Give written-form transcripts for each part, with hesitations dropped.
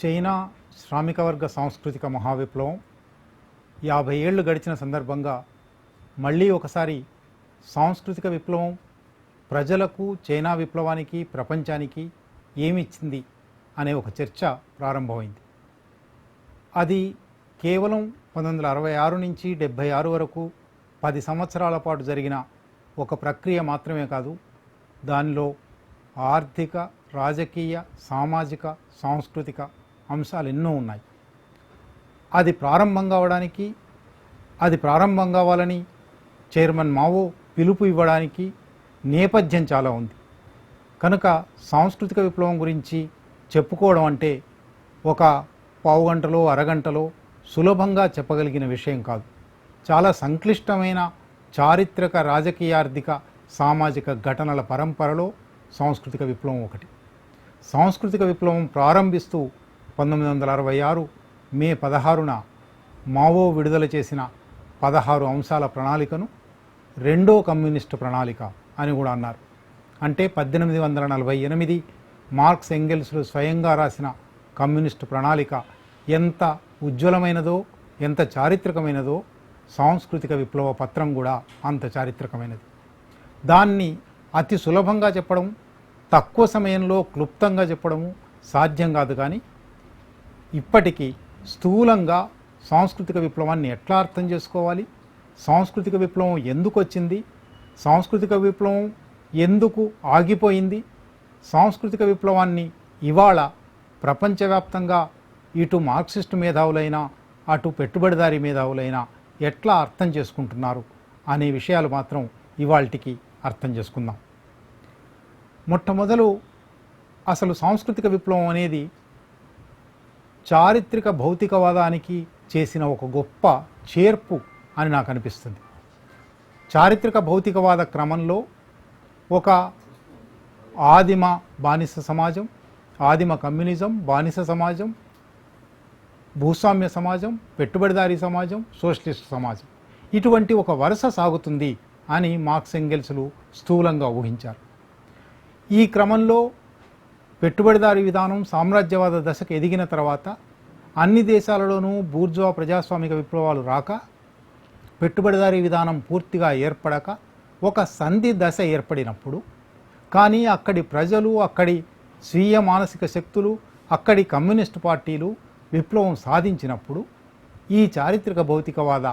China శ్రామిక వర్గ సాంస్కృతిక మహావిప్లవం 50 ఏళ్ళు గడిచిన సందర్భంగా మళ్ళీ ఒకసారి సాంస్కృతిక విప్లవం ప్రజలకు, చైనా విప్లవానికి, ప్రపంచానికి ఏమిచ్చింది అనే ఒక చర్చ ప్రారంభమైంది. అది కేవలం 1966 నుంచి 76 వరకు 10 సంవత్సరాల పాటు జరిగిన ఒక ప్రక్రియ మాత్రమే కాదు. దానిలో ఆర్థిక, రాజకీయ, సామాజిక, సాంస్కృతిక అంశాలు ఎన్నో ఉన్నాయి. అది ప్రారంభం కావాలని చైర్మన్ మావో పిలుపు ఇవ్వడానికి నేపథ్యం చాలా ఉంది. కనుక సాంస్కృతిక విప్లవం గురించి చెప్పుకోవడం అంటే ఒక పావుగంటలో, అరగంటలో సులభంగా చెప్పగలిగిన విషయం కాదు. చాలా సంక్లిష్టమైన చారిత్రక, రాజకీయార్థిక, సామాజిక ఘటనల పరంపరలో సాంస్కృతిక విప్లవం ఒకటి. సాంస్కృతిక విప్లవం ప్రారంభిస్తూ 1966 మే 16న మావో విడుదల చేసిన 16 అంశాల ప్రణాళికను రెండో కమ్యూనిస్టు ప్రణాళిక అని కూడా అన్నారు. అంటే 1848 మార్క్స్ ఎంగెల్స్లు స్వయంగా రాసిన కమ్యూనిస్టు ప్రణాళిక ఎంత ఉజ్వలమైనదో, ఎంత చారిత్రకమైనదో సాంస్కృతిక విప్లవ పత్రం కూడా అంత చారిత్రకమైనది. దాన్ని అతి సులభంగా చెప్పడం, తక్కువ సమయంలో క్లుప్తంగా చెప్పడము సాధ్యం కాదు. కానీ ఇప్పటికీ స్థూలంగా సాంస్కృతిక విప్లవాన్ని ఎట్లా అర్థం చేసుకోవాలి, సాంస్కృతిక విప్లవం ఎందుకు వచ్చింది, సాంస్కృతిక విప్లవం ఎందుకు ఆగిపోయింది, సాంస్కృతిక విప్లవాన్ని ఇవాళ ప్రపంచవ్యాప్తంగా ఇటు మార్క్సిస్టు మేధావులైనా, అటు పెట్టుబడిదారీ మేధావులైనా ఎట్లా అర్థం చేసుకుంటున్నారు అనే విషయాలు మాత్రం ఇవాళకి అర్థం చేసుకుందాం. మొట్టమొదలు అసలు సాంస్కృతిక విప్లవం అనేది చారిత్రక భౌతికవాదానికి చేసిన ఒక గొప్ప చేర్పు అని నాకు అనిపిస్తుంది. చారిత్రక భౌతికవాద క్రమంలో ఒక ఆదిమ బానిస సమాజం, ఆదిమ కమ్యూనిజం, బానిస సమాజం, భూస్వామ్య సమాజం, పెట్టుబడిదారీ సమాజం, సోషలిస్ట్ సమాజం, ఇటువంటి ఒక వరుస సాగుతుంది అని మార్క్స్ ఎంగెల్స్లు స్థూలంగా ఊహించారు. ఈ క్రమంలో పెట్టుబడిదారీ విధానం సామ్రాజ్యవాద దశకు ఎదిగిన తర్వాత అన్ని దేశాలలోనూ బూర్జువా ప్రజాస్వామిక విప్లవాలు రాక, పెట్టుబడిదారీ విధానం పూర్తిగా ఏర్పడక ఒక సంధి దశ ఏర్పడినప్పుడు, కానీ అక్కడి ప్రజలు, అక్కడి స్వీయ మానసిక శక్తులు, అక్కడి కమ్యూనిస్టు పార్టీలు విప్లవం సాధించినప్పుడు ఈ చారిత్రక భౌతికవాద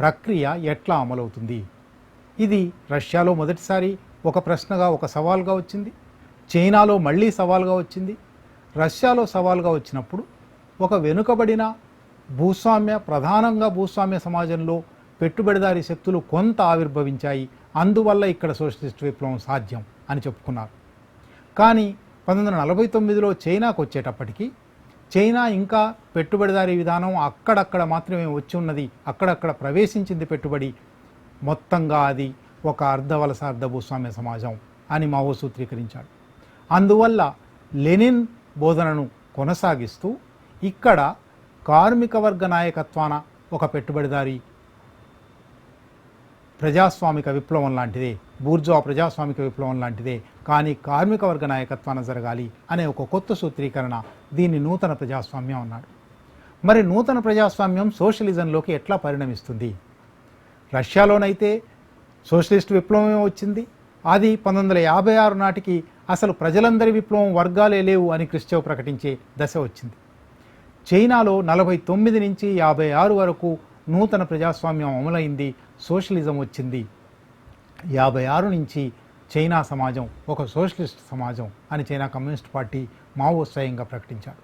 ప్రక్రియ ఎట్లా అమలవుతుంది? ఇది రష్యాలో మొదటిసారి ఒక ప్రశ్నగా, ఒక సవాల్గా వచ్చింది. చైనాలో మళ్ళీ సవాల్గా వచ్చింది. రష్యాలో సవాల్గా వచ్చినప్పుడు ఒక వెనుకబడిన ప్రధానంగా భూస్వామ్య సమాజంలో పెట్టుబడిదారీ శక్తులు కొంత ఆవిర్భవించాయి, అందువల్ల ఇక్కడ సోషలిస్ట్ విప్లవం సాధ్యం అని చెప్పుకున్నారు. కానీ 1949లో చైనాకు వచ్చేటప్పటికి చైనా ఇంకా పెట్టుబడిదారీ విధానం అక్కడక్కడ మాత్రమే వచ్చి ఉన్నది, అక్కడక్కడ ప్రవేశించింది పెట్టుబడి, మొత్తంగా అది ఒక అర్ధవలస, అర్ధ భూస్వామ్య సమాజం అని మావో సూత్రీకరించాడు. అందువల్ల లెనిన్ బోధనను కొనసాగిస్తూ ఇక్కడ కార్మిక వర్గ నాయకత్వాన ఒక పెట్టుబడిదారీ ప్రజాస్వామిక విప్లవం లాంటిదే, బూర్జువా ప్రజాస్వామిక విప్లవం లాంటిదే, కానీ కార్మిక వర్గ నాయకత్వాన జరగాలి అనే ఒక కొత్త సూత్రీకరణ, దీన్ని నూతన ప్రజాస్వామ్యం అన్నాడు. మరి నూతన ప్రజాస్వామ్యం సోషలిజంలోకి ఎట్లా పరిణమిస్తుంది? రష్యాలోనైతే సోషలిస్ట్ విప్లవమే వచ్చింది. అది 1956 నాటికి అసలు ప్రజలందరి విప్లవం, వర్గాలే లేవు అని క్రిస్చెవ్ ప్రకటించే దశ వచ్చింది. చైనాలో 49 నుంచి 56 వరకు నూతన ప్రజాస్వామ్యం అమలైంది, సోషలిజం వచ్చింది. 56 నుంచి చైనా సమాజం ఒక సోషలిస్ట్ సమాజం అని చైనా కమ్యూనిస్ట్ పార్టీ మావో స్వయంగా ప్రకటించాడు.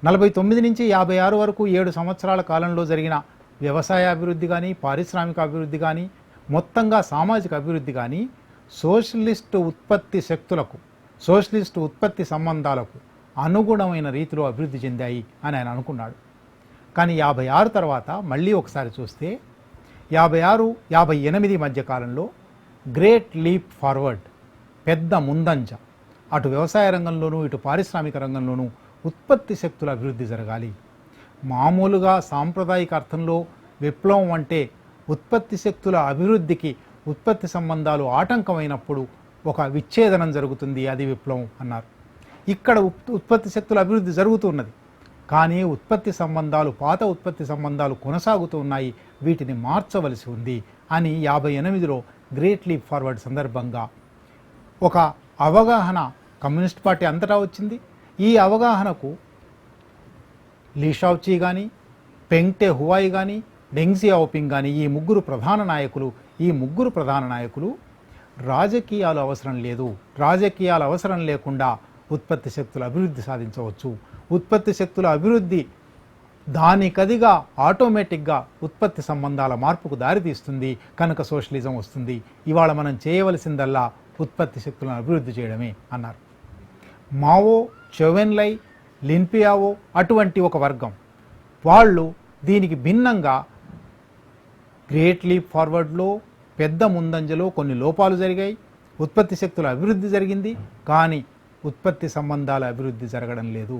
49 నుంచి 56 వరకు 7 సంవత్సరాల కాలంలో జరిగిన వ్యవసాయ అభివృద్ధి కానీ, పారిశ్రామిక అభివృద్ధి కానీ, మొత్తంగా సామాజిక అభివృద్ధి కానీ సోషలిస్టు ఉత్పత్తి శక్తులకు, సోషలిస్టు ఉత్పత్తి సంబంధాలకు అనుగుణమైన రీతిలో అభివృద్ధి చెందాయి అని ఆయన అనుకున్నాడు. కానీ 56 తర్వాత మళ్ళీ ఒకసారి చూస్తే 56-58 మధ్య కాలంలో గ్రేట్ లీప్ ఫార్వర్డ్, పెద్ద ముందంజ, అటు వ్యవసాయ రంగంలోనూ ఇటు పారిశ్రామిక రంగంలోనూ ఉత్పత్తి శక్తుల అభివృద్ధి జరగాలి. మామూలుగా సాంప్రదాయిక అర్థంలో విప్లవం అంటే ఉత్పత్తి శక్తుల అభివృద్ధికి ఉత్పత్తి సంబంధాలు ఆటంకమైనప్పుడు ఒక విచ్ఛేదనం జరుగుతుంది, అది విప్లవం అన్నారు. ఇక్కడ ఉత్పత్తి శక్తుల అభివృద్ధి జరుగుతున్నది, కానీ ఉత్పత్తి సంబంధాలు, పాత ఉత్పత్తి సంబంధాలు కొనసాగుతూ ఉన్నాయి, వీటిని మార్చవలసి ఉంది అని 58లో గ్రేట్ లీప్ ఫార్వర్డ్ సందర్భంగా ఒక అవగాహన కమ్యూనిస్ట్ పార్టీ అంతటా వచ్చింది. ఈ అవగాహనకు లీ షావ్చీ కానీ, పెంగ్టే హువాయి కానీ, డెంగ్ సియాఓపింగ్ కానీ ఈ ముగ్గురు ప్రధాన నాయకులు రాజకీయాలు అవసరం లేదు, రాజకీయాలు అవసరం లేకుండా ఉత్పత్తి శక్తుల అభివృద్ధి సాధించవచ్చు, ఉత్పత్తి శక్తుల అభివృద్ధి దానికదిగా ఆటోమేటిక్గా ఉత్పత్తి సంబంధాల మార్పుకు దారితీస్తుంది, కనుక సోషలిజం వస్తుంది, ఇవాళ మనం చేయవలసిందల్లా ఉత్పత్తి శక్తులను అభివృద్ధి చేయడమే అన్నారు. మావో, చౌవెన్లై, లిన్పియావో అటువంటి ఒక వర్గం వాళ్ళు దీనికి భిన్నంగా గ్రేట్ లీప్ ఫార్వర్డ్లో పెద్ద ముందంజలో కొన్ని లోపాలు జరిగాయి, ఉత్పత్తి శక్తుల అభివృద్ధి జరిగింది, కానీ ఉత్పత్తి సంబంధాల అభివృద్ధి జరగడం లేదు.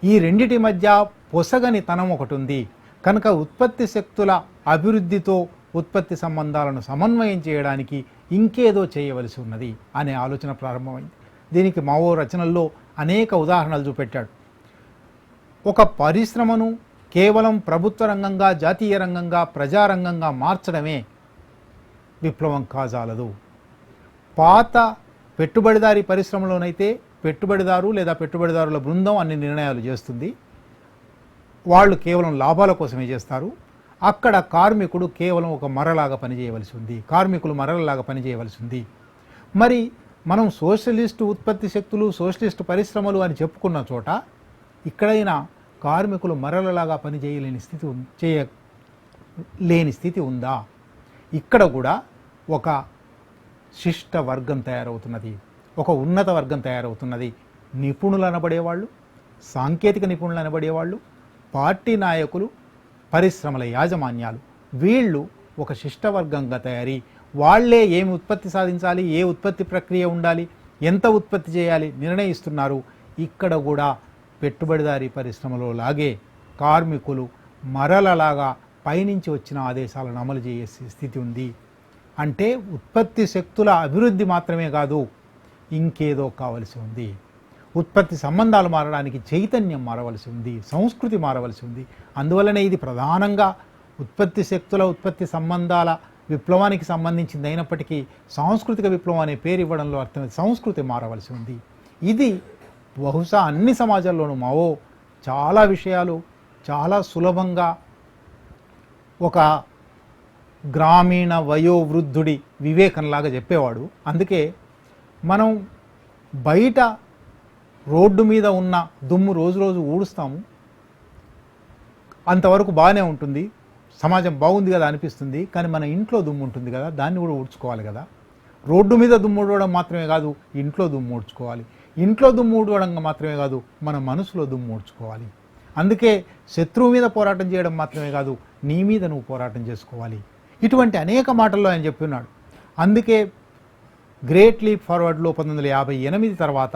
ఈ రెండిటి మధ్య పొసగని తనం ఒకటి ఉంది, కనుక ఉత్పత్తి శక్తుల అభివృద్ధితో ఉత్పత్తి సంబంధాలను సమన్వయం చేయడానికి ఇంకేదో చేయవలసి ఉన్నది అనే ఆలోచన ప్రారంభమైంది. దీనికి మావో రచనల్లో అనేక ఉదాహరణలు చూపెట్టాడు. ఒక పరిశ్రమను కేవలం ప్రభుత్వ రంగంగా, జాతీయ రంగంగా, ప్రజారంగంగా మార్చడమే విప్లవం కాజాలదు. పాత పెట్టుబడిదారీ పరిశ్రమలోనైతే పెట్టుబడిదారు లేదా పెట్టుబడిదారుల బృందం అన్ని నిర్ణయాలు చేస్తుంది, వాళ్ళు కేవలం లాభాల కోసమే చేస్తారు. అక్కడ కార్మికుడు కేవలం ఒక మరలాగా పనిచేయవలసి ఉంది, కార్మికులు మరలలాగా పనిచేయవలసి ఉంది. మరి మనం సోషలిస్టు ఉత్పత్తి శక్తులు, సోషలిస్టు పరిశ్రమలు అని చెప్పుకున్న చోట ఇక్కడైనా కార్మికులు మరలలాగా పనిచేయలేని స్థితి ఉందా? ఇక్కడ కూడా ఒక శిష్ట వర్గం తయారవుతున్నది, ఒక ఉన్నత వర్గం తయారవుతున్నది. నిపుణులు అనబడేవాళ్ళు, సాంకేతిక నిపుణులు అనబడేవాళ్ళు, పార్టీ నాయకులు, పరిశ్రమల యాజమాన్యాలు, వీళ్ళు ఒక శిష్టవర్గంగా తయారీ, వాళ్లే ఏమి ఉత్పత్తి సాధించాలి, ఏ ఉత్పత్తి ప్రక్రియ ఉండాలి, ఎంత ఉత్పత్తి చేయాలి నిర్ణయిస్తున్నారు. ఇక్కడ కూడా పెట్టుబడిదారీ పరిశ్రమలో లాగే కార్మికులు మరలలాగా పైనుంచి వచ్చిన ఆదేశాలను అమలు చేసే స్థితి ఉంది. అంటే ఉత్పత్తి శక్తుల అభివృద్ధి మాత్రమే కాదు, ఇంకేదో కావలసి ఉంది. ఉత్పత్తి సంబంధాలు మారడానికి చైతన్యం మారవలసి ఉంది, సంస్కృతి మారవలసి ఉంది. అందువల్లనే ఇది ప్రధానంగా ఉత్పత్తి శక్తుల, ఉత్పత్తి సంబంధాల విప్లవానికి సంబంధించింది అయినప్పటికీ సాంస్కృతిక విప్లవం అనే పేరు ఇవ్వడంలో అర్థమైంది. సంస్కృతి మారవలసి ఉంది. ఇది బహుశా అన్ని సమాజాల్లోనూ మావో చాలా విషయాలు చాలా సులభంగా ఒక గ్రామీణ వయోవృద్ధుడి వివేకంలాగా చెప్పేవాడు. అందుకే మనం బయట రోడ్డు మీద ఉన్న దుమ్ము రోజు రోజు ఊడుస్తాము, అంతవరకు బాగానే ఉంటుంది, సమాజం బాగుంది కదా అనిపిస్తుంది. కానీ మన ఇంట్లో దుమ్ము ఉంటుంది కదా, దాన్ని కూడా ఊడ్చుకోవాలి కదా. రోడ్డు మీద దుమ్ము ఊడవడం మాత్రమే కాదు, ఇంట్లో దుమ్ము ఊడ్చుకోవాలి. ఇంట్లో దుమ్ము ఊడవడం మాత్రమే కాదు, మన మనసులో దుమ్ము ఊడ్చుకోవాలి. అందుకే శత్రువు మీద పోరాటం చేయడం మాత్రమే కాదు, నీ మీద నువ్వు పోరాటం చేసుకోవాలి. ఇటువంటి అనేక మాటల్లో ఆయన చెప్పినాడు. అందుకే గ్రేట్ లీప్ ఫార్వర్డ్లో 1958 తర్వాత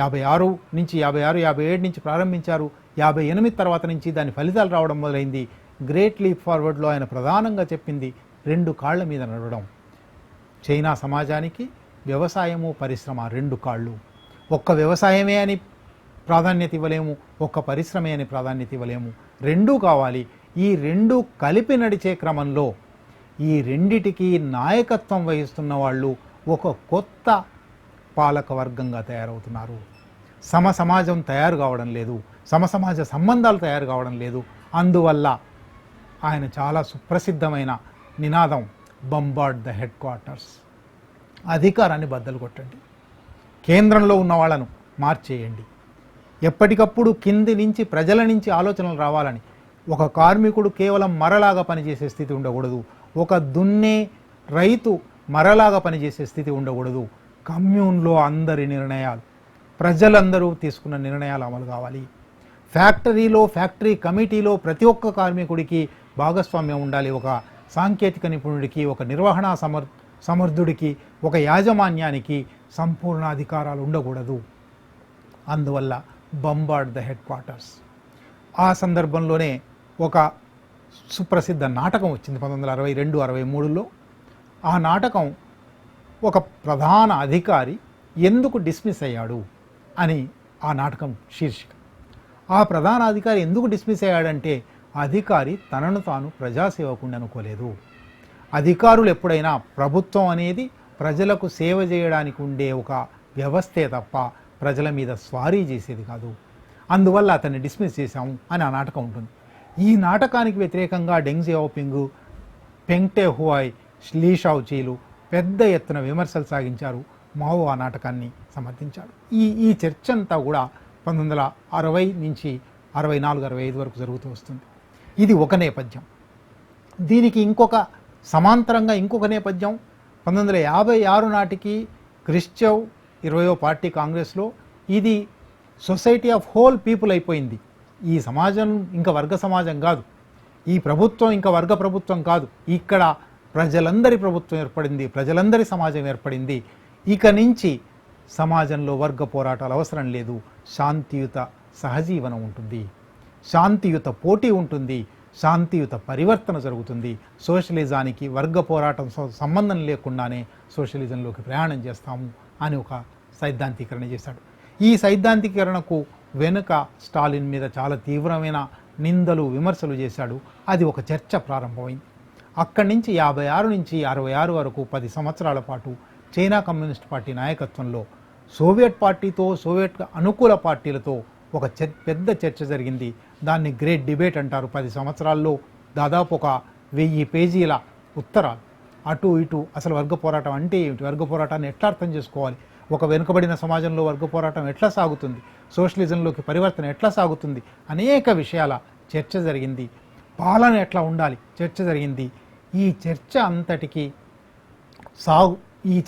56 నుంచి 57 నుంచి ప్రారంభించారు. 58 తర్వాత నుంచి దాని ఫలితాలు రావడం మొదలైంది. గ్రేట్ లీప్ ఫార్వర్డ్లో ఆయన ప్రధానంగా చెప్పింది 2 కాళ్ల మీద నడవడం. చైనా సమాజానికి వ్యవసాయము, పరిశ్రమ 2 కాళ్ళు. ఒక్క వ్యవసాయమే అని ప్రాధాన్యత ఇవ్వలేము, ఒక్క పరిశ్రమే అని ప్రాధాన్యత ఇవ్వలేము, 2 కావాలి. ఈ 2 కలిపి నడిచే క్రమంలో ఈ రెండిటికి నాయకత్వం వహిస్తున్న వాళ్ళు ఒక కొత్త పాలక వర్గంగా తయారవుతున్నారు. సమాజం తయారు కావడం లేదు, సమాజ సంబంధాలు తయారు కావడం లేదు. అందువల్ల ఆయన చాలా సుప్రసిద్ధమైన నినాదం బంబార్డ్ ద హెడ్ క్వార్టర్స్. అధికారాన్ని బద్దలు కొట్టండి, కేంద్రంలో ఉన్న వాళ్ళను మార్చేయండి. ఎప్పటికప్పుడు కింది నుంచి ప్రజల నుంచి ఆలోచనలు రావాలని. ఒక కార్మికుడు కేవలం మరలాగా పనిచేసే స్థితి ఉండకూడదు, ఒక దున్నే రైతు మరలాగా పనిచేసే స్థితి ఉండకూడదు. కమ్యూన్లో అందరి నిర్ణయాలు, ప్రజలందరూ తీసుకున్న నిర్ణయాలు అమలు కావాలి. ఫ్యాక్టరీ కమిటీలో ప్రతి ఒక్క కార్మికుడికి భాగస్వామ్యం ఉండాలి. ఒక సాంకేతిక నిపుణుడికి, ఒక నిర్వహణా సమర్థుడికి, ఒక యాజమాన్యానికి సంపూర్ణ అధికారాలు ఉండకూడదు. అందువల్ల బంబార్డ్ ద హెడ్ క్వార్టర్స్. ఆ సందర్భంలోనే ఒక సుప్రసిద్ధ నాటకం వచ్చింది 1962-63లో. ఆ నాటకం ఒక ప్రధాన అధికారి ఎందుకు డిస్మిస్ అయ్యాడు అని ఆ నాటకం శీర్షిక. ఆ ప్రధాన అధికారి ఎందుకు డిస్మిస్ అయ్యాడంటే అధికారి తనను తాను ప్రజాసేవకుని అనుకోలేదు. అధికారులు ఎప్పుడైనా ప్రభుత్వం అనేది ప్రజలకు సేవ చేయడానికి ఉండే ఒక వ్యవస్థే తప్ప ప్రజల మీద స్వారీ చేసేది కాదు. అందువల్ల అతన్ని డిస్మిస్ చేశాము అని ఆ నాటకం ఉంటుంది. ఈ నాటకానికి వ్యతిరేకంగా డెంగ్ జియాఓపింగ్, పెంగ్టే హువాయ్, లీ షావుచీలు పెద్ద ఎత్తున విమర్శలు సాగించారు. మావో ఆ నాటకాన్ని సమర్థించాడు. ఈ చర్చ అంతా కూడా 1960 నుంచి 64-65 వరకు జరుగుతూ వస్తుంది. ఇది ఒక నేపథ్యం. దీనికి సమాంతరంగా ఇంకొక నేపథ్యం 1956 నాటికి క్రిస్చెవ్ 20వ పార్టీ కాంగ్రెస్లో ఇది సొసైటీ ఆఫ్ హోల్ పీపుల్ అయిపోయింది. ఈ సమాజం ఇంకా వర్గ సమాజం కాదు, ఈ ప్రభుత్వం ఇంకా వర్గ ప్రభుత్వం కాదు, ఇక్కడ ప్రజలందరి ప్రభుత్వం ఏర్పడింది, ప్రజలందరి సమాజం ఏర్పడింది. ఇక నుంచి సమాజంలో వర్గ పోరాటాలు అవసరం లేదు, శాంతియుత సహజీవనం ఉంటుంది, శాంతియుత పోటీ ఉంటుంది, శాంతియుత పరివర్తన జరుగుతుంది. సోషలిజానికి వర్గ పోరాటం సంబంధం లేకుండానే సోషలిజంలోకి ప్రయాణం చేస్తాము అని ఒక సైద్ధాంతీకరణ చేశాడు. ఈ సైద్ధాంతీకరణకు వెనుక స్టాలిన్ మీద చాలా తీవ్రమైన నిందలు విమర్శలు చేశాడు. అది ఒక చర్చ ప్రారంభమైంది. అక్కడి నుంచి 56 నుంచి 66 వరకు 10 సంవత్సరాల పాటు చైనా కమ్యూనిస్ట్ పార్టీ నాయకత్వంలో సోవియట్ పార్టీతో, సోవియట్ అనుకూల పార్టీలతో ఒక పెద్ద చర్చ జరిగింది. దాన్ని గ్రేట్ డిబేట్ అంటారు. 10 సంవత్సరాల్లో దాదాపు ఒక 1000 పేజీల ఉత్తరాలు, అటు ఇటు అసలు వర్గ పోరాటం అంటే ఏమిటి, వర్గ పోరాటాన్ని ఎట్లా అర్థం చేసుకోవాలి, ఒక వెనుకబడిన సమాజంలో వర్గ పోరాటం ఎట్లా సాగుతుంది, సోషలిజంలోకి పరివర్తన ఎట్లా సాగుతుంది, అనేక విషయాల చర్చ జరిగింది. పాలన ఎట్లా ఉండాలి చర్చ జరిగింది. ఈ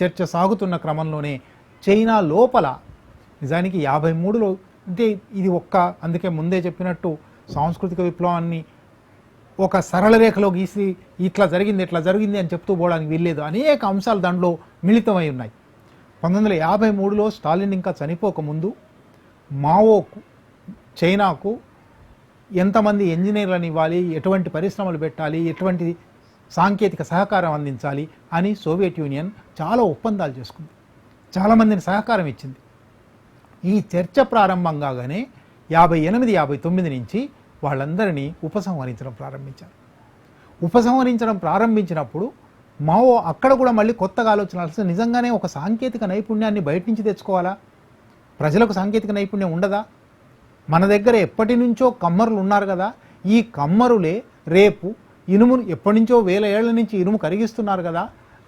చర్చ సాగుతున్న క్రమంలోనే చైనా లోపల నిజానికి 53లో అంటే ఇది అందుకే ముందే చెప్పినట్టు సాంస్కృతిక విప్లవాన్ని ఒక సరళ రేఖలో గీసి ఇట్లా జరిగింది అని చెప్తూ పోవడానికి వీల్లేదు. అనేక అంశాలు దాంట్లో మిళితమై ఉన్నాయి. 1953లో స్టాలిన్ ఇంకా చనిపోకముందు మావోకు చైనాకు ఎంతమంది ఇంజనీర్లను ఇవ్వాలి, ఎటువంటి పరిశ్రమలు పెట్టాలి, ఎటువంటి సాంకేతిక సహకారం అందించాలి అని సోవియట్ యూనియన్ చాలా ఒప్పందాలు చేసుకుంది, చాలామందిని సహకారం ఇచ్చింది. ఈ చర్చ ప్రారంభం కాగానే 58-59 నుంచి వాళ్ళందరినీ ఉపసంహరించడం ప్రారంభించినప్పుడు మావో అక్కడ కూడా మళ్ళీ కొత్తగా ఆలోచన, నిజంగానే ఒక సాంకేతిక నైపుణ్యాన్ని బయట నుంచి తెచ్చుకోవాలా, ప్రజలకు సాంకేతిక నైపుణ్యం ఉండదా, మన దగ్గర ఎప్పటి నుంచో కమ్మరులు ఉన్నారు కదా, ఈ కమ్మరులే రేపు ఇనుమును ఎప్పటి నుంచో 1000 ఏళ్ల నుంచి ఇనుము కరిగిస్తున్నారు కదా,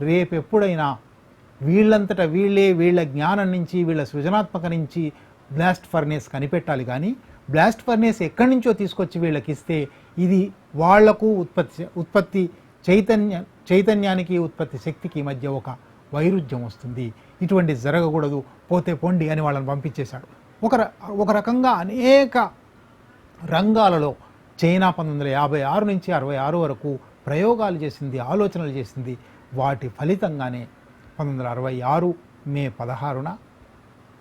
రేపు ఎప్పుడైనా వీళ్ళంతటా వీళ్ళ జ్ఞానం నుంచి, వీళ్ళ సృజనాత్మక నుంచి బ్లాస్ట్ ఫర్నేస్ కనిపెట్టాలి. కానీ బ్లాస్ట్ ఫర్నేస్ ఎక్కడి నుంచో తీసుకొచ్చి వీళ్ళకి ఇస్తే ఇది వాళ్లకు ఉత్పత్తి చైతన్యానికి, ఉత్పత్తి శక్తికి మధ్య ఒక వైరుధ్యం వస్తుంది, ఇటువంటి జరగకూడదు, పోతే పొండి అని వాళ్ళని పంపించేశాడు. ఒక రకంగా అనేక రంగాలలో చైనా 1956 నుంచి 66 వరకు ప్రయోగాలు చేసింది, ఆలోచనలు చేసింది. వాటి ఫలితంగానే 1966 మే 16న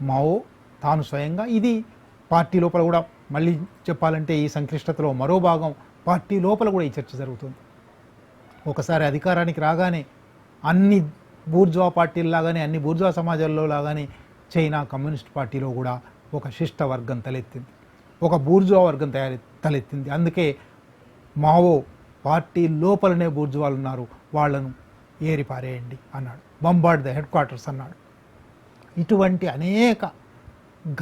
మావో తాను స్వయంగా, ఇది పార్టీ లోపల కూడా మళ్ళీ చెప్పాలంటే ఈ సంక్లిష్టతలో మరో భాగం, పార్టీ లోపల కూడా ఈ చర్చ జరుగుతుంది. ఒకసారి అధికారానికి రాగానే అన్ని బూర్జువా పార్టీల్లాగానే, అన్ని బూర్జువా సమాజాల్లో లాగానే చైనా కమ్యూనిస్ట్ పార్టీలో కూడా ఒక శిష్ట వర్గం తలెత్తింది, ఒక బూర్జువా వర్గం తలెత్తింది. అందుకే మావో పార్టీ లోపలనే బూర్జువాలు ఉన్నారు, వాళ్లను ఏరిపారేయండి అన్నాడు, బంబార్డ్ ద హెడ్ క్వార్టర్స్ అన్నాడు. ఇటువంటి అనేక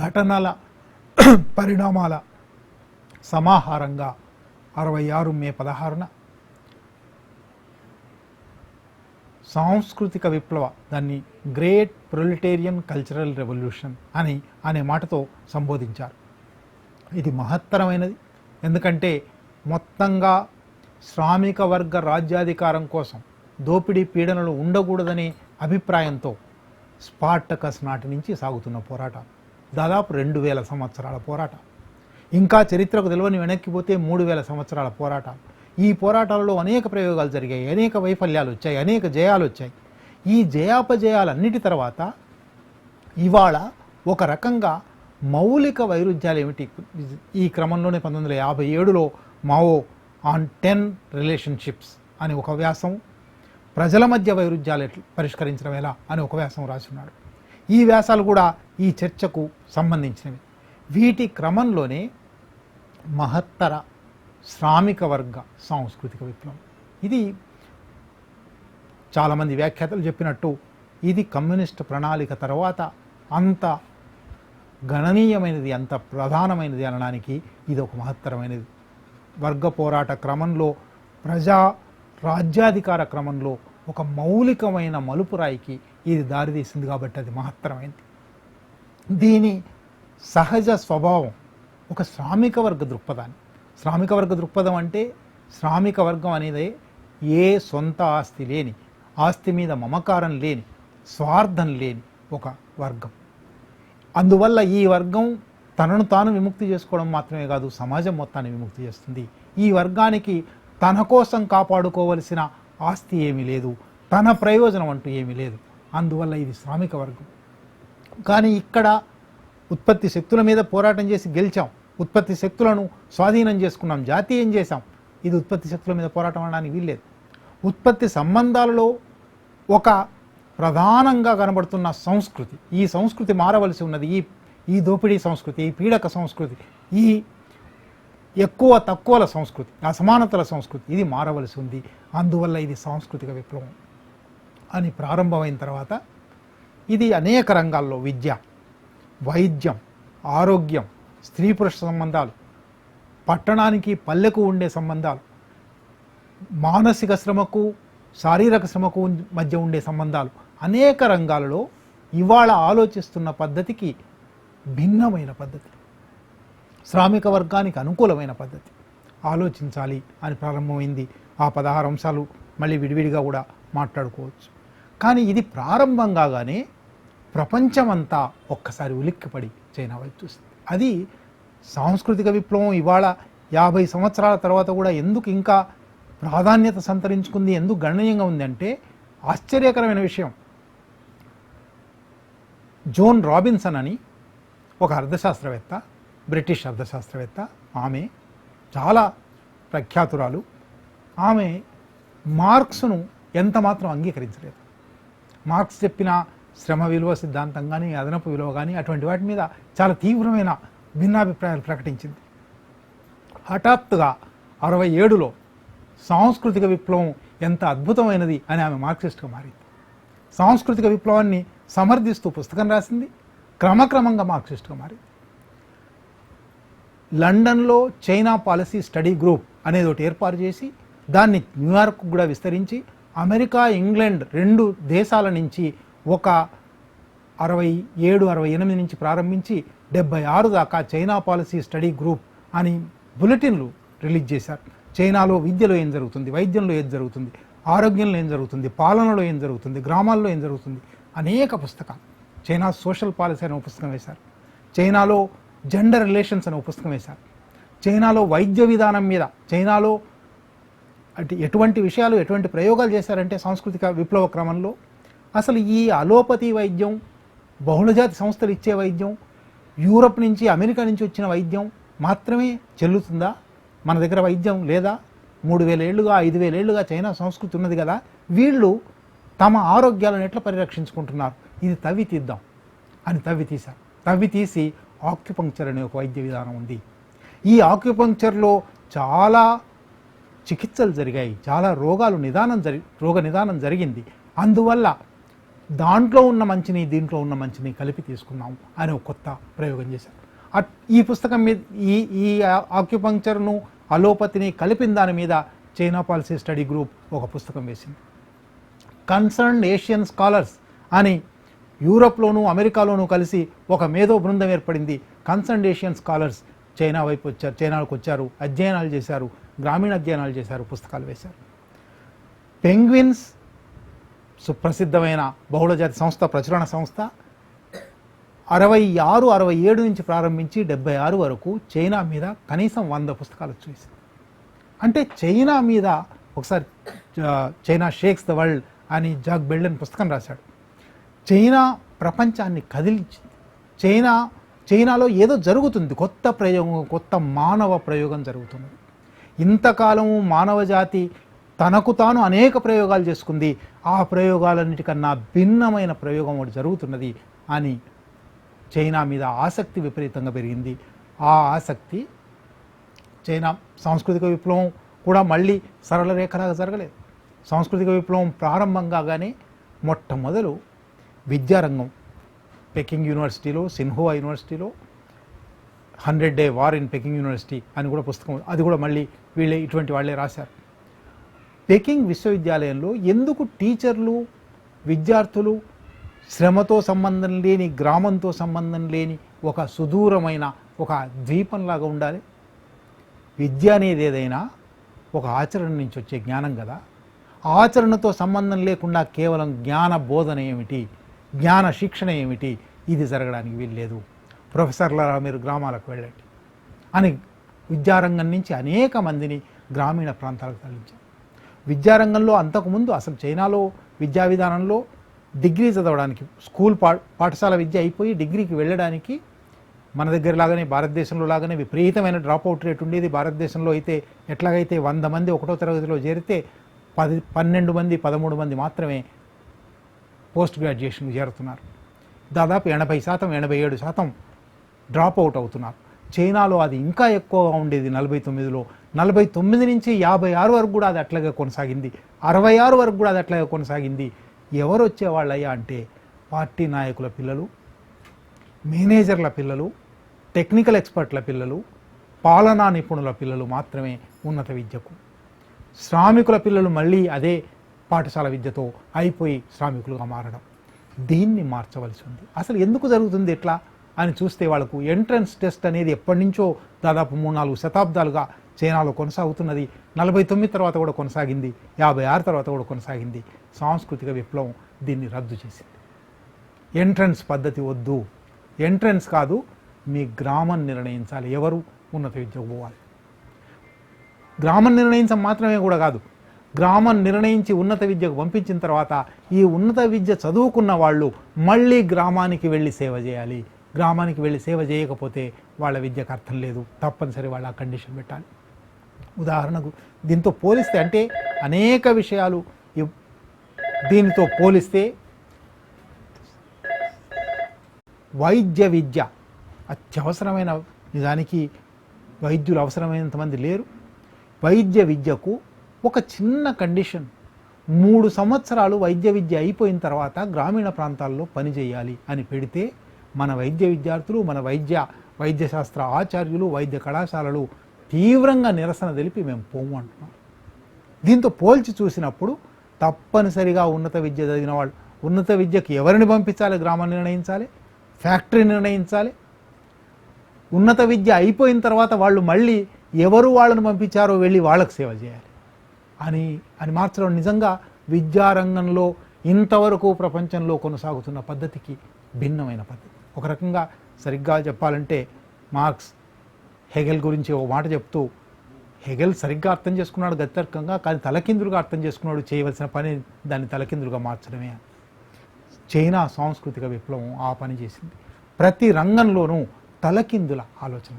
ఘటనల పరిణామాల సమాహారంగా 66 మే 16న సాంస్కృతిక విప్లవ, దాన్ని గ్రేట్ ప్రొలిటేరియన్ కల్చరల్ రెవల్యూషన్ అనే మాటతో సంబోధించారు. ఇది మహత్తరమైనది. ఎందుకంటే మొత్తంగా శ్రామిక వర్గ రాజ్యాధికారం కోసం దోపిడీ పీడనలు ఉండకూడదనే అభిప్రాయంతో స్పార్టకస్ నాటి నుంచి సాగుతున్న పోరాటం దాదాపు 2000 సంవత్సరాల పోరాటం. ఇంకా చరిత్రకు తెలియని వెనక్కిపోతే 3000 సంవత్సరాల పోరాటం. ఈ పోరాటాలలో అనేక ప్రయోగాలు జరిగాయి, అనేక వైఫల్యాలు వచ్చాయి, అనేక జయాలు వచ్చాయి. ఈ జయాపజయాలన్నిటి తర్వాత ఇవాళ ఒక రకంగా మౌలిక వైరుధ్యాలు ఏమిటి? ఈ క్రమంలోనే 1957లో మావో ఆన్ 10 రిలేషన్షిప్స్ అని ఒక వ్యాసం, ప్రజల మధ్య వైరుధ్యాలు పరిష్కరించడం ఎలా అని ఒక వ్యాసం రాసున్నాడు. ఈ వ్యాసాలు కూడా ఈ చర్చకు సంబంధించినవి. వీటి క్రమంలోనే మహత్తర శ్రామిక వర్గ సాంస్కృతిక విప్లవం. ఇది చాలామంది వ్యాఖ్యాతలు చెప్పినట్టు ఇది కమ్యూనిస్ట్ ప్రణాళిక తర్వాత అంత గణనీయమైనది, అంత ప్రధానమైనది అనడానికి ఇది ఒక మహత్తరమైనది. వర్గ పోరాట క్రమంలో, ప్రజా రాజ్యాధికార క్రమంలో ఒక మౌలికమైన మలుపురాయికి ఇది దారితీసింది కాబట్టి అది మహత్తరమైనది. దీని సహజ స్వభావం ఒక శ్రామిక వర్గ దృక్పథాన్ని. శ్రామిక వర్గ దృక్పథం అంటే శ్రామిక వర్గం అనేది ఏ సొంత ఆస్తి లేని, ఆస్తి మీద మమకారం లేని, స్వార్థం లేని ఒక వర్గం. అందువల్ల ఈ వర్గం తనను తాను విముక్తి చేసుకోవడం మాత్రమే కాదు, సమాజం మొత్తాన్ని విముక్తి చేస్తుంది. ఈ వర్గానికి తన కోసం కాపాడుకోవలసిన ఆస్తి ఏమీ లేదు, తన ప్రయోజనం అంటూ ఏమీ లేదు. అందువల్ల ఇది శ్రామిక వర్గం. కానీ ఇక్కడ ఉత్పత్తి శక్తుల మీద పోరాటం చేసి గెలిచాం, ఉత్పత్తి శక్తులను స్వాధీనం చేసుకున్నాం, జాతీయం చేశాం. ఇది ఉత్పత్తి శక్తుల మీద పోరాటం అనడానికి వీల్లేదు. ఉత్పత్తి సంబంధాలలో ఒక ప్రధానంగా కనబడుతున్న సంస్కృతి, ఈ సంస్కృతి మారవలసి ఉన్నది. ఈ దోపిడీ సంస్కృతి, ఈ పీడక సంస్కృతి, ఈ ఎక్కువ తక్కువల సంస్కృతి, అసమానతల సంస్కృతి, ఇది మారవలసి ఉంది. అందువల్ల ఇది సాంస్కృతిక విప్లవం అని ప్రారంభమైన తర్వాత ఇది అనేక రంగాల్లో విద్య, వైద్యం, ఆరోగ్యం, స్త్రీ పురుష సంబంధాలు, పట్టణానికి పల్లెకు ఉండే సంబంధాలు, మానసిక శ్రమకు శారీరక శ్రమకు మధ్య ఉండే సంబంధాలు, అనేక రంగాలలో ఇవాళ ఆలోచిస్తున్న పద్ధతికి భిన్నమైన పద్ధతి, శ్రామిక వర్గానికి అనుకూలమైన పద్ధతి ఆలోచించాలి అని ప్రారంభమైంది. ఆ 16 అంశాలు మళ్ళీ విడివిడిగా కూడా మాట్లాడుకోవచ్చు. కానీ ఇది ప్రారంభం కాగానే ప్రపంచమంతా ఒక్కసారి ఉలిక్కిపడి చైనా వైపు చూస్తుంది. అది సాంస్కృతిక విప్లవం ఇవాళ 50 సంవత్సరాల తర్వాత కూడా ఎందుకు ఇంకా ప్రాధాన్యత సంతరించుకుంది, ఎందుకు గణనీయంగా ఉంది అంటే ఆశ్చర్యకరమైన విషయం. జోన్ రాబిన్సన్ అని ఒక అర్థశాస్త్రవేత్త, బ్రిటిష్ అర్థశాస్త్రవేత్త, ఆమె చాలా ప్రఖ్యాతురాలు. ఆమె మార్క్స్ను ఎంత మాత్రం అంగీకరించలేదు. మార్క్స్ చెప్పిన శ్రమ విలువ సిద్ధాంతం కానీ, అదనపు విలువ కానీ అటువంటి వాటి మీద చాలా తీవ్రమైన భిన్నాభిప్రాయాలు ప్రకటించింది. హఠాత్తుగా 67లో సాంస్కృతిక విప్లవం ఎంత అద్భుతమైనది అని ఆమె మార్క్సిస్ట్గా మారింది. సాంస్కృతిక విప్లవాన్ని సమర్థిస్తూ పుస్తకం రాసింది, క్రమక్రమంగా మార్క్సిస్ట్గా మారింది. లండన్లో చైనా పాలసీ స్టడీ గ్రూప్ అనేది ఒకటి ఏర్పాటు చేసి దాన్ని న్యూయార్క్ కూడా విస్తరించి అమెరికా, ఇంగ్లాండ్ 2 దేశాల నుంచి ఒక 67-68 నుంచి ప్రారంభించి 76 దాకా చైనా పాలసీ స్టడీ గ్రూప్ అని బులెటిన్లు రిలీజ్ చేశారు. చైనాలో విద్యలో ఏం జరుగుతుంది, వైద్యంలో ఏం జరుగుతుంది, ఆరోగ్యంలో ఏం జరుగుతుంది, పాలనలో ఏం జరుగుతుంది, గ్రామాల్లో ఏం జరుగుతుంది, అనేక పుస్తకాలు. చైనా సోషల్ పాలసీ అనే పుస్తకం వేశారు, చైనాలో జెండర్ రిలేషన్స్ అనే పుస్తకం వేశారు, చైనాలో వైద్య విధానం మీద, చైనాలో ఎటువంటి విషయాలు, ఎటువంటి ప్రయోగాలు చేశారంటే సాంస్కృతిక విప్లవ క్రమంలో అసలు ఈ అలోపతి వైద్యం, బహుళజాతి సంస్థలు ఇచ్చే వైద్యం, యూరప్ నుంచి అమెరికా నుంచి వచ్చిన వైద్యం మాత్రమే చెల్లుతుందా? మన దగ్గర వైద్యం లేదా? 3000 ఏళ్లుగా 5000 ఏళ్లుగా చైనా సంస్కృతి ఉన్నది కదా, వీళ్ళు తమ ఆరోగ్యాలను ఎట్లా పరిరక్షించుకుంటున్నారు, ఇది తవ్వి తీద్దాం అని తవ్వి తీశారు. తవ్వి తీసి ఆక్యుపంక్చర్ అనే ఒక వైద్య విధానం ఉంది. ఈ ఆక్యుపంక్చర్లో చాలా చికిత్సలు జరిగాయి, చాలా రోగ నిదానం జరిగింది. అందువల్ల దాంట్లో ఉన్న మంచిని దీంట్లో ఉన్న మంచిని కలిపి తీసుకున్నాం అని ఒక కొత్త ప్రయోగం చేశారు. ఈ పుస్తకం మీద ఈ ఆక్యుపంక్చర్ను, అలోపతిని కలిపిన దాని మీద చైనా పాలసీ స్టడీ గ్రూప్ ఒక పుస్తకం వేసింది. కన్సర్న్డ్ ఏషియన్ స్కాలర్స్ అని యూరప్లోనూ అమెరికాలోనూ కలిసి ఒక మేధో బృందం ఏర్పడింది. కన్సర్న్డ్ ఏషియన్ స్కాలర్స్ చైనా వైపు వచ్చారు, చైనాకు వచ్చారు, అధ్యయనాలు చేశారు, గ్రామీణ అధ్యయనాలు చేశారు, పుస్తకాలు వేశారు. పెంగ్విన్స్ సుప్రసిద్ధమైన బహుళజాతి సంస్థ, ప్రచురణ సంస్థ 66-67 నుంచి ప్రారంభించి 76 వరకు చైనా మీద కనీసం 100 పుస్తకాలు చూసింది. అంటే చైనా మీద ఒకసారి చైనా షేక్స్ ద వరల్డ్ అని జాక్ బెల్డెన్ పుస్తకం రాశాడు. చైనా ప్రపంచాన్ని కదిలించింది. చైనాలో ఏదో జరుగుతుంది, కొత్త ప్రయోగం, కొత్త మానవ ప్రయోగం జరుగుతున్నది. ఇంతకాలము మానవ జాతి తనకు తాను అనేక ప్రయోగాలు చేసుకుంది, ఆ ప్రయోగాలన్నిటికన్నా భిన్నమైన ప్రయోగం ఒకటి జరుగుతున్నది అని చైనా మీద ఆసక్తి విపరీతంగా పెరిగింది. ఆ ఆసక్తి చైనా సాంస్కృతిక విప్లవం కూడా మళ్ళీ సరళ రేఖలాగా జరగలేదు. సాంస్కృతిక విప్లవం ప్రారంభం కాగానే మొట్టమొదలు విద్యారంగం పెకింగ్ యూనివర్సిటీలో, సిన్హువా యూనివర్సిటీలో 100 Day war in Peking university అని కూడా పుస్తకం, అది కూడా మళ్ళీ వీళ్ళే ఇటువంటి వాళ్ళే రాశారు. పెకింగ్ విశ్వవిద్యాలయంలో ఎందుకు టీచర్లు, విద్యార్థులు శ్రమతో సంబంధం లేని, గ్రామంతో సంబంధం లేని ఒక సుదూరమైన ఒక ద్వీపంలాగా ఉండాలి? విద్య అనేది ఏదైనా ఒక ఆచరణ నుంచి వచ్చే జ్ఞానం కదా. ఆచరణతో సంబంధం లేకుండా కేవలం జ్ఞాన బోధన ఏమిటి, జ్ఞాన శిక్షణ ఏమిటి, ఇది జరగడానికి వీల్లేదు. ప్రొఫెసర్లరా మీరు గ్రామాలకు వెళ్ళండి అని విద్యారంగం నుంచి అనేక మందిని గ్రామీణ ప్రాంతాలకు తరలించారు. విద్యారంగంలో అంతకుముందు అసలు చైనాలో విద్యా విధానంలో డిగ్రీ చదవడానికి, స్కూల్ పాఠశాల విద్య అయిపోయి డిగ్రీకి వెళ్ళడానికి మన దగ్గర లాగానే, భారతదేశంలో లాగానే విపరీతమైన డ్రాప్అవుట్ రేట్ ఉండేది. భారతదేశంలో అయితే ఎట్లాగైతే 100 మంది 1వ తరగతిలో చేరితే 12 మంది 13 మంది మాత్రమే పోస్ట్ గ్రాడ్యుయేషన్కి చేరుతున్నారు. దాదాపు 80%, 87% డ్రాప్ అవుట్ అవుతున్నారు. చైనాలో అది ఇంకా ఎక్కువగా ఉండేది. 49లో 49 నుంచి 56 వరకు కూడా అది అట్లాగే కొనసాగింది. 66 వరకు కూడా అది అట్లాగే కొనసాగింది. ఎవరు వచ్చేవాళ్ళయ్యా అంటే పార్టీ నాయకుల పిల్లలు, మేనేజర్ల పిల్లలు, టెక్నికల్ ఎక్స్పర్ట్ల పిల్లలు, పాలనా నిపుణుల పిల్లలు మాత్రమే ఉన్నత విద్యకు. శ్రామికుల పిల్లలు మళ్ళీ అదే పాఠశాల విద్యతో అయిపోయి శ్రామికులుగా మారడం. దీన్ని మార్చవలసి ఉంది. అసలు ఎందుకు జరుగుతుంది ఇట్లా అని చూస్తే వాళ్ళకు ఎంట్రన్స్ టెస్ట్ అనేది ఎప్పటి నుంచో దాదాపు 3-4 శతాబ్దాలుగా చైనాలో కొనసాగుతున్నది. 49 తర్వాత కూడా కొనసాగింది, 56 తర్వాత కూడా కొనసాగింది. సాంస్కృతిక విప్లవం దీన్ని రద్దు చేసింది. ఎంట్రన్స్ పద్ధతి వద్దు, ఎంట్రన్స్ కాదు, మీ గ్రామం నిర్ణయించాలి ఎవరు ఉన్నత విద్యకు పోవాలి. గ్రామం నిర్ణయించడం మాత్రమే కూడా కాదు, గ్రామం నిర్ణయించి ఉన్నత విద్యకు పంపించిన తర్వాత ఈ ఉన్నత విద్య చదువుకున్న వాళ్ళు మళ్ళీ గ్రామానికి వెళ్ళి సేవ చేయాలి. గ్రామానికి వెళ్ళి సేవ చేయకపోతే వాళ్ళ విద్యకు అర్థం లేదు. తప్పనిసరి వాళ్ళ కండిషన్ పెట్టాలి. ఉదాహరణకు దీంతో పోలిస్తే, అంటే అనేక విషయాలు దీనితో పోలిస్తే వైద్య విద్య అత్యవసరమైన, నిజానికి వైద్యులు అవసరమైనంతమంది లేరు. వైద్య విద్యకు ఒక చిన్న కండిషన్, 3 సంవత్సరాలు వైద్య విద్య అయిపోయిన తర్వాత గ్రామీణ ప్రాంతాల్లో పనిచేయాలి అని పెడితే మన వైద్య విద్యార్థులు, మన వైద్యశాస్త్ర ఆచార్యులు, వైద్య కళాశాలలు తీవ్రంగా నిరసన తెలిపి మేము పోము అంటున్నాం. దీంతో పోల్చి చూసినప్పుడు తప్పనిసరిగా ఉన్నత విద్య చదివిన వాళ్ళు, ఉన్నత విద్యకి ఎవరిని పంపించాలి, గ్రామం నిర్ణయించాలి, ఫ్యాక్టరీ నిర్ణయించాలి. ఉన్నత విద్య అయిపోయిన తర్వాత వాళ్ళు మళ్ళీ ఎవరు వాళ్ళని పంపించారో వెళ్ళి వాళ్ళకు సేవ చేయాలి అని మార్చడం నిజంగా విద్యారంగంలో ఇంతవరకు ప్రపంచంలో కొనసాగుతున్న పద్ధతికి భిన్నమైన పద్ధతి. ఒక రకంగా సరిగ్గా చెప్పాలంటే మార్క్స్ హెగెల్ గురించి ఒక మాట చెప్తూ, హెగెల్ సరిగ్గా అర్థం చేసుకున్నాడు గతితర్కంగా, కానీ తలకిందులుగా అర్థం చేసుకున్నాడు. చేయవలసిన పని దాన్ని తలకిందులుగా మార్చడమే. చైనా సాంస్కృతిక విప్లవం ఆ పని చేసింది. ప్రతి రంగంలోనూ తలకిందుల ఆలోచన.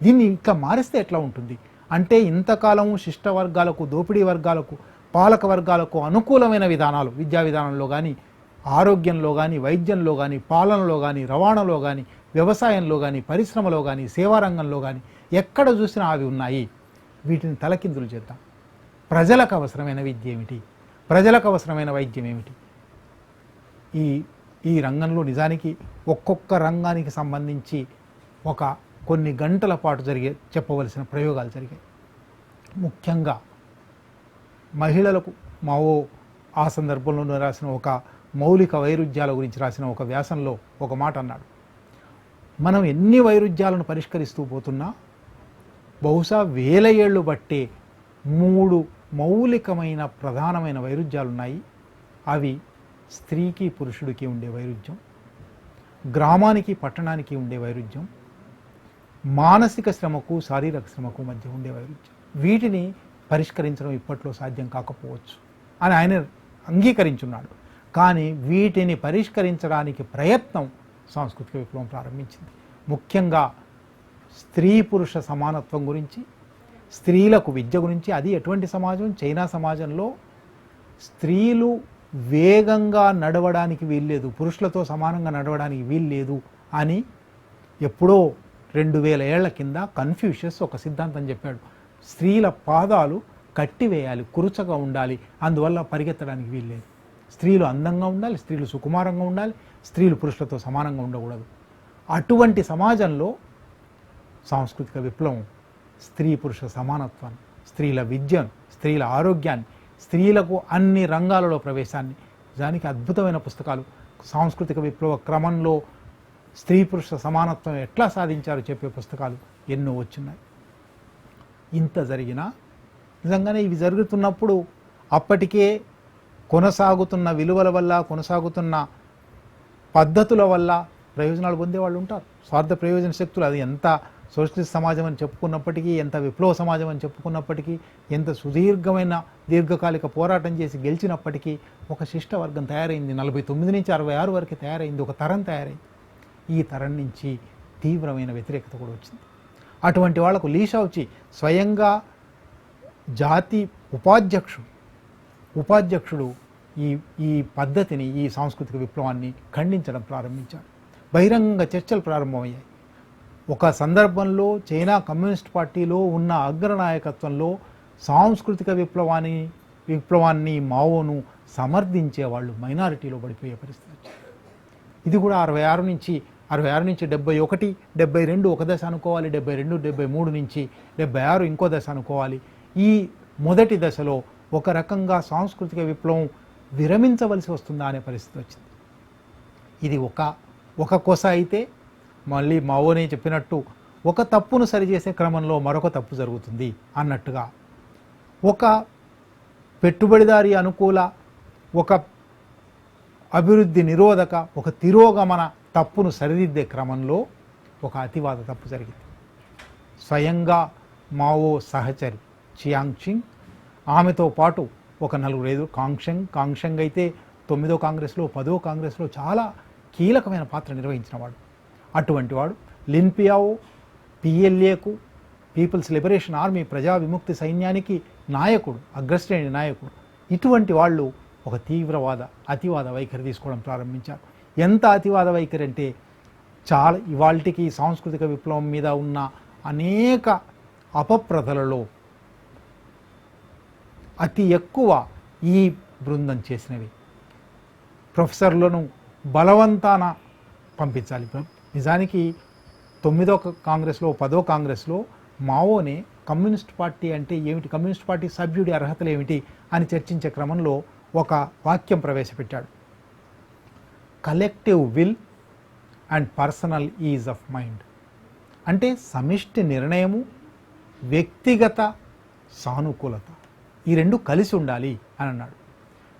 దీన్ని ఇట్లా మారిస్తే ఎట్లా ఉంటుంది అంటే, ఇంతకాలము శిష్ట వర్గాలకు, దోపిడీ వర్గాలకు, పాలక వర్గాలకు అనుకూలమైన విధానాలు విద్యా విధానంలో కానీ, ఆరోగ్యంలో కానీ, వైద్యంలో కానీ, పాలనలో కానీ, రవాణాలో కానీ, వ్యవసాయంలో కానీ, పరిశ్రమలో కానీ, సేవారంగంలో కానీ ఎక్కడ చూసినా అవి ఉన్నాయి. వీటిని తలకిందులు చేద్దాం. ప్రజలకు అవసరమైన విద్య ఏమిటి, ప్రజలకు అవసరమైన వైద్యం ఏమిటి? ఈ రంగంలో నిజానికి ఒక్కొక్క రంగానికి సంబంధించి కొన్ని గంటల పాటు చెప్పవలసిన ప్రయోగాలు జరిగాయి. ముఖ్యంగా మహిళలకు మావో ఆ సందర్భంలో రాసిన ఒక మౌలిక వైరుధ్యాల గురించి రాసిన ఒక వ్యాసంలో ఒక మాట అన్నాడు. మనం ఎన్ని వైరుధ్యాలను పరిష్కరిస్తూ పోతున్నా బహుశా 1000 ఏళ్ళు బట్టే 3 మౌలికమైన ప్రధానమైన వైరుధ్యాలు ఉన్నాయి. అవి స్త్రీకి పురుషుడికి ఉండే వైరుధ్యం, గ్రామానికి పట్టణానికి ఉండే వైరుధ్యం, మానసిక శ్రమకు శారీరక శ్రమకు మధ్య ఉండే వైరుధ్యం. వీటిని పరిష్కరించడం ఇప్పట్లో సాధ్యం కాకపోవచ్చు అని ఆయన అంగీకరించున్నాడు. కానీ వీటిని పరిష్కరించడానికి ప్రయత్నం సాంస్కృతిక విప్లవం ప్రారంభించింది. ముఖ్యంగా స్త్రీ పురుష సమానత్వం గురించి, స్త్రీలకు విద్య గురించి. అది ఎటువంటి సమాజం? చైనా సమాజంలో స్త్రీలు వేగంగా నడవడానికి వీల్లేదు, పురుషులతో సమానంగా నడవడానికి వీల్లేదు అని ఎప్పుడో 2000 ఏళ్ల కింద కన్ఫ్యూషియస్ ఒక సిద్ధాంతం చెప్పాడు. స్త్రీల పాదాలు కట్టివేయాలి, కురుచగా ఉండాలి, అందువల్ల పరిగెత్తడానికి వీల్లేదు. స్త్రీలు అందంగా ఉండాలి, స్త్రీలు సుకుమారంగా ఉండాలి, స్త్రీలు పురుషులతో సమానంగా ఉండకూడదు. అటువంటి సమాజంలో సాంస్కృతిక విప్లవం స్త్రీ పురుష సమానత్వాన్ని, స్త్రీల విద్యను, స్త్రీల ఆరోగ్యాన్ని, స్త్రీలకు అన్ని రంగాలలో ప్రవేశాన్ని, నిజానికి అద్భుతమైన పుస్తకాలు. సాంస్కృతిక విప్లవ క్రమంలో స్త్రీ పురుష సమానత్వం ఎట్లా సాధించారో చెప్పే పుస్తకాలు ఎన్నో వచ్చినాయి. ఇంత జరిగినా నిజంగానే ఇవి జరుగుతున్నప్పుడు అప్పటికే కొనసాగుతున్న విలువల వల్ల, కొనసాగుతున్న పద్ధతుల వల్ల ప్రయోజనాలు పొందేవాళ్ళు ఉంటారు. స్వార్థ ప్రయోజన శక్తులు, అది ఎంత సోషలిస్ట్ సమాజం అని చెప్పుకున్నప్పటికీ, ఎంత విప్లవ సమాజం అని చెప్పుకున్నప్పటికీ, ఎంత సుదీర్ఘమైన దీర్ఘకాలిక పోరాటం చేసి గెలిచినప్పటికీ ఒక శిష్టవర్గం తయారైంది. 49 నుంచి 66 వరకు తయారైంది, ఒక తరం తయారైంది. ఈ తరం నుంచి తీవ్రమైన వ్యతిరేకత కూడా వచ్చింది. అటువంటి వాళ్లకు లీ షావ్చి స్వయంగా జాతి ఉపాధ్యక్షుడు ఈ పద్ధతిని, ఈ సాంస్కృతిక విప్లవాన్ని ఖండించడం ప్రారంభించాడు. బహిరంగ చర్చలు ప్రారంభమయ్యాయి. ఒక సందర్భంలో చైనా కమ్యూనిస్ట్ పార్టీలో ఉన్న అగ్రనాయకత్వంలో సాంస్కృతిక విప్లవాన్ని మావోను సమర్థించే వాళ్ళు మైనారిటీలో పడిపోయే పరిస్థితి వచ్చింది. ఇది కూడా 66 నుంచి 71, 72 ఒక దశ అనుకోవాలి, 72, 73 నుంచి 76 ఇంకో దశ అనుకోవాలి. ఈ మొదటి దశలో ఒక రకంగా సాంస్కృతిక విప్లవం విరమించవలసి వస్తుందా అనే పరిస్థితి వచ్చింది. ఇది ఒక కొస అయితే, మళ్ళీ మావోనే చెప్పినట్టు ఒక తప్పును సరిచేసే క్రమంలో మరొక తప్పు జరుగుతుంది అన్నట్టుగా, ఒక పెట్టుబడిదారీ అనుకూల, ఒక అభివృద్ధి నిరోధక, ఒక తిరోగమన తప్పును సరిదిద్దే క్రమంలో ఒక అతివాద తప్పు జరిగింది. స్వయంగా మావో సహచరి చియాంగ్, ఆమెతో పాటు ఒక 4-5 కాంక్షంగ్ అయితే 9వ కాంగ్రెస్లో 10వ కాంగ్రెస్లో చాలా కీలకమైన పాత్ర నిర్వహించినవాడు. అటువంటి వాడు లిన్ పియావో పిఎల్ఏకు, పీపుల్స్ లిబరేషన్ ఆర్మీ, ప్రజా విముక్తి సైన్యానికి నాయకుడు, అగ్రశ్రేణి నాయకుడు. ఇటువంటి వాళ్ళు ఒక అతివాద వైఖరి తీసుకోవడం ప్రారంభించారు. ఎంత అతివాద వైఖరి అంటే, చాలా ఇవాళకి సాంస్కృతిక విప్లవం మీద ఉన్న అనేక అపప్రథలలో అతి ఎక్కువ ఈ బృందం చేసినవి. ప్రొఫెసర్లను బలవంతాన పంపించాలి. నిజానికి 9వ కాంగ్రెస్లో 10వ కాంగ్రెస్లో మావోనే కమ్యూనిస్ట్ పార్టీ అంటే ఏమిటి, కమ్యూనిస్ట్ పార్టీ సభ్యుడి అర్హతలు ఏమిటి అని చర్చించే క్రమంలో ఒక వాక్యం ప్రవేశపెట్టాడు. Collective will and personal ease of mind. అంటే సమిష్టి నిర్ణయము, వ్యక్తిగత సానుకూలత, ఈ రెండు కలిసి ఉండాలి అని అన్నాడు.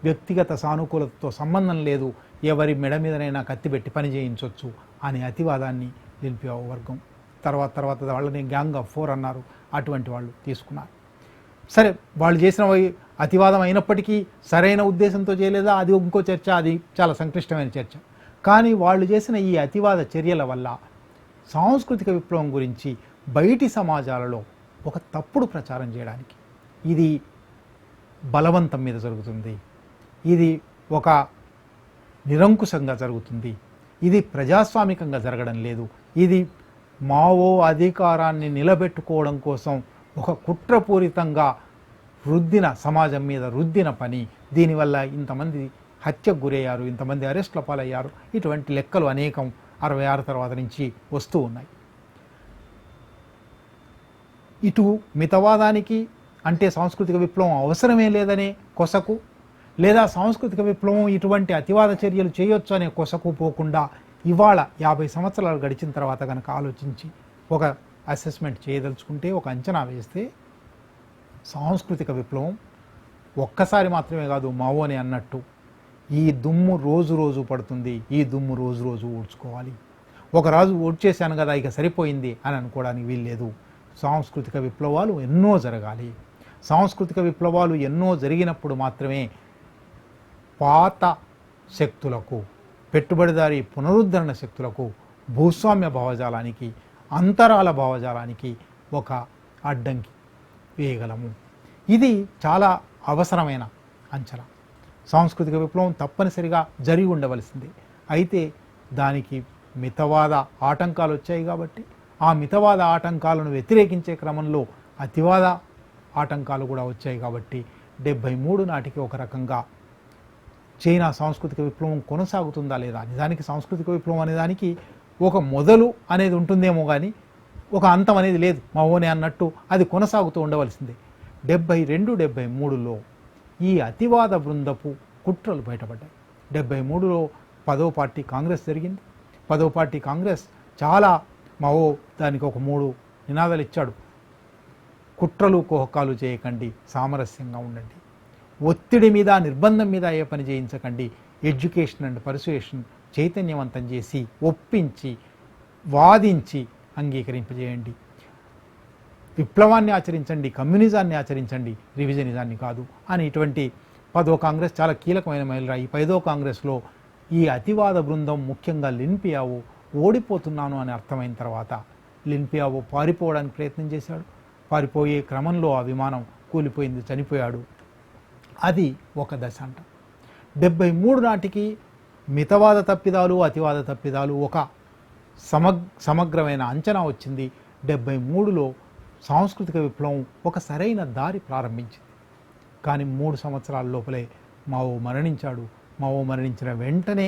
వ్యక్తిగత సానుకూలతతో సంబంధం లేదు, ఎవరి మెడ మీదనైనా కత్తిపెట్టి పని చేయించవచ్చు అనే అతివాదాన్ని నిలిపే వర్గం తర్వాత వాళ్ళని గ్యాంగ్ ఆఫ్ 4 అన్నారు. అటువంటి వాళ్ళు తీసుకున్నారు. సరే, వాళ్ళు చేసిన అతివాదం అయినప్పటికీ సరైన ఉద్దేశంతో చేయలేదా, అది ఇంకో చర్చ, అది చాలా సంక్లిష్టమైన చర్చ. కానీ వాళ్ళు చేసిన ఈ అతివాద చర్యల వల్ల సాంస్కృతిక విప్లవం గురించి బయటి సమాజాలలో ఒక తప్పుడు ప్రచారం చేయడానికి, ఇది బలవంతం మీద జరుగుతుంది, ఇది ఒక నిరంకుశంగా జరుగుతుంది, ఇది ప్రజాస్వామికంగా జరగడం లేదు, ఇది మావో అధికారాన్ని నిలబెట్టుకోవడం కోసం ఒక కుట్రపూరితంగా సమాజం మీద రుద్దిన పని, దీనివల్ల ఇంతమంది హత్యకు గురయ్యారు, ఇంతమంది అరెస్టుల పాలయ్యారు, ఇటువంటి లెక్కలు అనేకం 66 తర్వాత నుంచి వస్తూ ఉన్నాయి. ఇటు మితవాదానికి, అంటే సాంస్కృతిక విప్లవం అవసరమే లేదనే కొసకు, లేదా సాంస్కృతిక విప్లవం ఇటువంటి అతివాద చర్యలు చేయొచ్చు అనే కొసకు పోకుండా, ఇవాళ 50 సంవత్సరాలు గడిచిన తర్వాత కనుక ఆలోచించి ఒక అసెస్మెంట్ చేయదలుచుకుంటే, ఒక అంచనా వేస్తే, సాంస్కృతిక విప్లవం ఒక్కసారి మాత్రమే కాదు, మావోనే అన్నట్టు ఈ దుమ్ము రోజు పడుతుంది, ఈ దుమ్ము రోజు ఊడ్చుకోవాలి. ఒకరాజు ఊడ్చేశాను కదా ఇక సరిపోయింది అని అనుకోవడానికి వీల్లేదు. సాంస్కృతిక విప్లవాలు ఎన్నో జరగాలి. సాంస్కృతిక విప్లవాలు ఎన్నో జరిగినప్పుడు మాత్రమే పాత శక్తులకు, పెట్టుబడిదారీ పునరుద్ధరణ శక్తులకు, భూస్వామ్య భావజాలానికి, అంతరాల భావజాలానికి ఒక అడ్డంకి వేయగలము. ఇది చాలా అవసరమైన అంచనా. సాంస్కృతిక విప్లవం తప్పనిసరిగా జరిగి ఉండవలసింది. అయితే దానికి మితవాద ఆటంకాలు వచ్చాయి కాబట్టి, ఆ మితవాద ఆటంకాలను వ్యతిరేకించే క్రమంలో అతివాద ఆటంకాలు కూడా వచ్చాయి. కాబట్టి 73 నాటికి ఒక రకంగా చైనా సాంస్కృతిక విప్లవం కొనసాగుతుందా లేదా, నిజానికి సాంస్కృతిక విప్లవం అనే దానికి ఒక మొదలు అనేది ఉంటుందేమో కానీ ఒక అంతం అనేది లేదు. మావోనే అన్నట్టు అది కొనసాగుతూ ఉండవలసిందే. 72, 73లో ఈ అతివాద బృందపు కుట్రలు బయటపడ్డాయి. 73లో 10వ పార్టీ కాంగ్రెస్ జరిగింది. 10వ పార్టీ కాంగ్రెస్ చాలా మావో దానికి ఒక 3 నినాదాలు ఇచ్చాడు. కుట్రలు కుహకాలు చేయకండి, సామరస్యంగా ఉండండి, ఒత్తిడి మీద నిర్బంధం మీద ఏ పని చేయించకండి, ఎడ్యుకేషన్ అండ్ పర్సుయేషన్ చైతన్యవంతం చేసి ఒప్పించి వాదించి అంగీకరింపజేయండి, విప్లవాన్ని ఆచరించండి, కమ్యూనిజాన్ని ఆచరించండి, రివిజనిజాన్ని కాదు అని ఇటువంటి 10వ కాంగ్రెస్ చాలా కీలకమైన మైలురాయి. 5వ కాంగ్రెస్లో ఈ అతివాద బృందం ముఖ్యంగా లిన్ పియావో ఓడిపోతున్నాను అని అర్థమైన తర్వాత లిన్ పియావో పారిపోవడానికి ప్రయత్నం చేశాడు. పారిపోయే క్రమంలో ఆ విమానం కూలిపోయింది, చనిపోయాడు. అది ఒక దశ అంట. 73 నాటికి మితవాద తప్పిదాలు అతివాద తప్పిదాలు ఒక సమగ్రమైన అంచనా వచ్చింది. 73లో సాంస్కృతిక విప్లవం ఒక సరైన దారి ప్రారంభించింది. కానీ 3 సంవత్సరాల లోపలే మావో మరణించాడు. మావో మరణించిన వెంటనే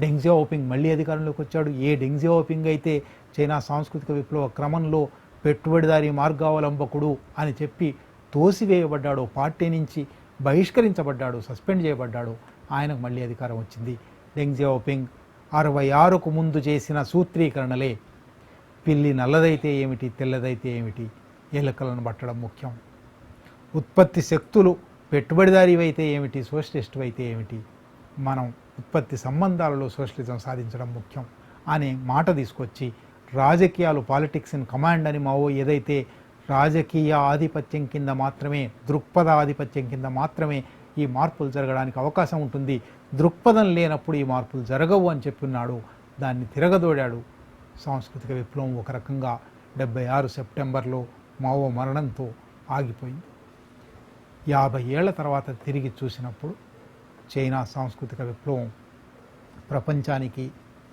డెంగ్ జియాఓపింగ్ మళ్ళీ అధికారంలోకి వచ్చాడు. ఏ డెంగ్ జియాఓపింగ్ అయితే చైనా సాంస్కృతిక విప్లవ క్రమంలో పెట్టుబడిదారీ మార్గావలంబకుడు అని చెప్పి తోసివేయబడ్డాడో, పార్టీ నుంచి బహిష్కరించబడ్డాడు, సస్పెండ్ చేయబడ్డాడు, ఆయనకు మళ్ళీ అధికారం వచ్చింది. డెంగ్ జియాఓపింగ్ 66కు ముందు చేసిన సూత్రీకరణలే పిల్లి నల్లదైతే ఏమిటి, తెల్లదైతే ఏమిటి, ఎలుకలను పట్టడం ముఖ్యం, ఉత్పత్తి శక్తులు పెట్టుబడిదారీవి అయితే ఏమిటి, సోషలిస్టు అయితే ఏమిటి, మనం ఉత్పత్తి సంబంధాలలో సోషలిజం సాధించడం ముఖ్యం అనే మాట తీసుకొచ్చి రాజకీయాలు పాలిటిక్స్ ఇన్ కమాండ్ అని మావో ఏదైతే రాజకీయ ఆధిపత్యం కింద మాత్రమే, దృక్పథ ఆధిపత్యం కింద మాత్రమే ఈ మార్పులు జరగడానికి అవకాశం ఉంటుంది, దృక్పథం లేనప్పుడు ఈ మార్పులు జరగవు అని చెప్పినాడు. దాన్ని తిరగదోడాడు. సాంస్కృతిక విప్లవం ఒక రకంగా 76 సెప్టెంబర్లో మావో మరణంతో ఆగిపోయింది. 50 ఏళ్ల తర్వాత తిరిగి చూసినప్పుడు చైనా సాంస్కృతిక విప్లవం ప్రపంచానికి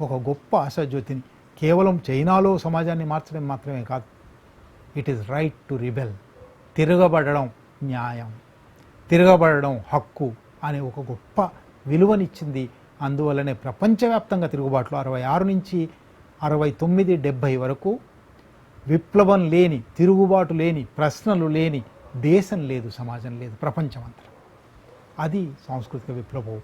ఒక గొప్ప ఆశాజ్యోతిని, కేవలం చైనాలో సమాజాన్ని మార్చడం మాత్రమే కాదు, it is right to rebel, తిరగబడడం న్యాయం, తిరగబడడం హక్కు అనే ఒక గొప్ప విలువనిచ్చింది. అందువల్లనే ప్రపంచవ్యాప్తంగా తిరుగుబాట్లు 66 నుంచి 69, 70 వరకు విప్లవం లేని, తిరుగుబాటు లేని, ప్రశ్నలు లేని దేశం లేదు, సమాజం లేదు ప్రపంచమంతా. అది సాంస్కృతిక విప్లవం